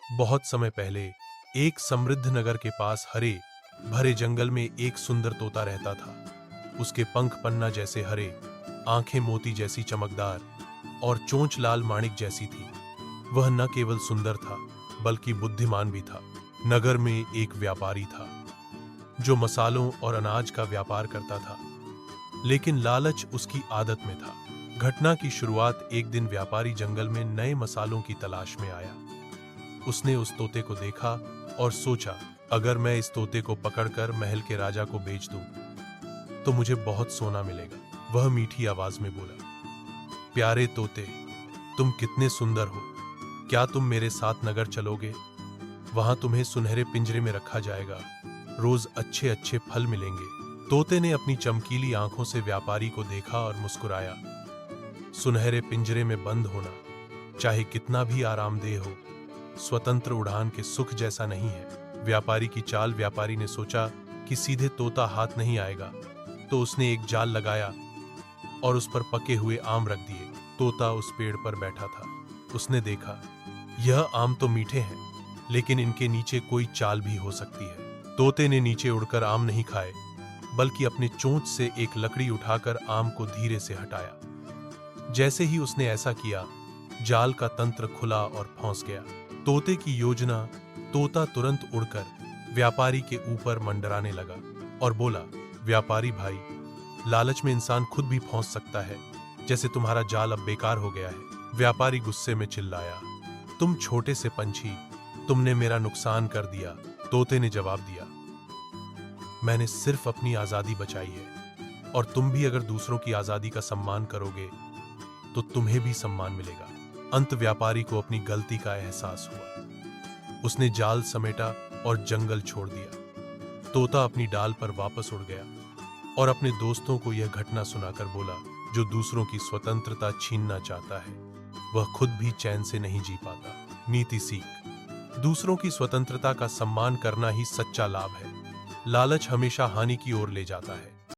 बहुत समय पहले एक समृद्ध नगर के पास हरे भरे जंगल में एक सुंदर तोता रहता था। उसके पंख पन्ना जैसे हरे, आंखें मोती जैसी चमकदार और चोंच लाल माणिक जैसी थी। वह न केवल सुंदर था बल्कि बुद्धिमान भी था। नगर में एक व्यापारी था जो मसालों और अनाज का व्यापार करता था, लेकिन लालच उसकी आदत में था। घटना की शुरुआत एक दिन व्यापारी जंगल में नए मसालों की तलाश में आया। उसने उस तोते को देखा और सोचा, अगर मैं इस तोते को पकड़कर महल के राजा को बेच दूं, तो मुझे बहुत सोना मिलेगा। वह मीठी आवाज में बोला, प्यारे तोते, तुम कितने सुंदर हो। क्या तुम मेरे साथ नगर चलोगे? वहां तुम्हें सुनहरे पिंजरे में रखा जाएगा। रोज अच्छे अच्छे फल मिलेंगे। तोते ने अपनी चमकीली आंखों से व्यापारी को देखा और मुस्कुराया। सुनहरे पिंजरे में बंद होना, चाहे कितना भी आरामदेह हो, स्वतंत्र उड़ान के सुख जैसा नहीं है। व्यापारी की चाल। व्यापारी ने सोचा कि सीधे तोता हाथ नहीं आएगा, तो उसने एक जाल लगाया और उस पर पके हुए आम रख दिए। तोता उस पेड़ पर बैठा था। उसने देखा, यह आम तो मीठे हैं, लेकिन इनके नीचे कोई चाल भी हो सकती है। तोते ने नीचे उड़कर आम नहीं खाए, बल्कि अपने चोंच से एक लकड़ी उठाकर आम को धीरे से हटाया। जैसे ही उसने ऐसा किया, जाल का तंत्र खुला और फंस गया। तोते की योजना। तोता तुरंत उड़कर व्यापारी के ऊपर मंडराने लगा और बोला, व्यापारी भाई, लालच में इंसान खुद भी फंस सकता है। जैसे तुम्हारा जाल अब बेकार हो गया है। व्यापारी गुस्से में चिल्लाया, तुम छोटे से पंछी, तुमने मेरा नुकसान कर दिया। तोते ने जवाब दिया, मैंने सिर्फ अपनी आजादी बचाई है, और तुम भी अगर दूसरों की आजादी का सम्मान करोगे तो तुम्हें भी सम्मान मिलेगा। अंत व्यापारी को अपनी गलती का एहसास हुआ। उसने जाल समेटा और जंगल छोड़ दिया। तोता अपनी डाल पर वापस उड़ गया और अपने दोस्तों को यह घटना सुनाकर बोला, जो दूसरों की स्वतंत्रता छीनना चाहता है, वह खुद भी चैन से नहीं जी पाता। नीति सीख। दूसरों की स्वतंत्रता का सम्मान करना ही सच्चा लाभ है। लालच हमेशा हानि की ओर ले जाता है।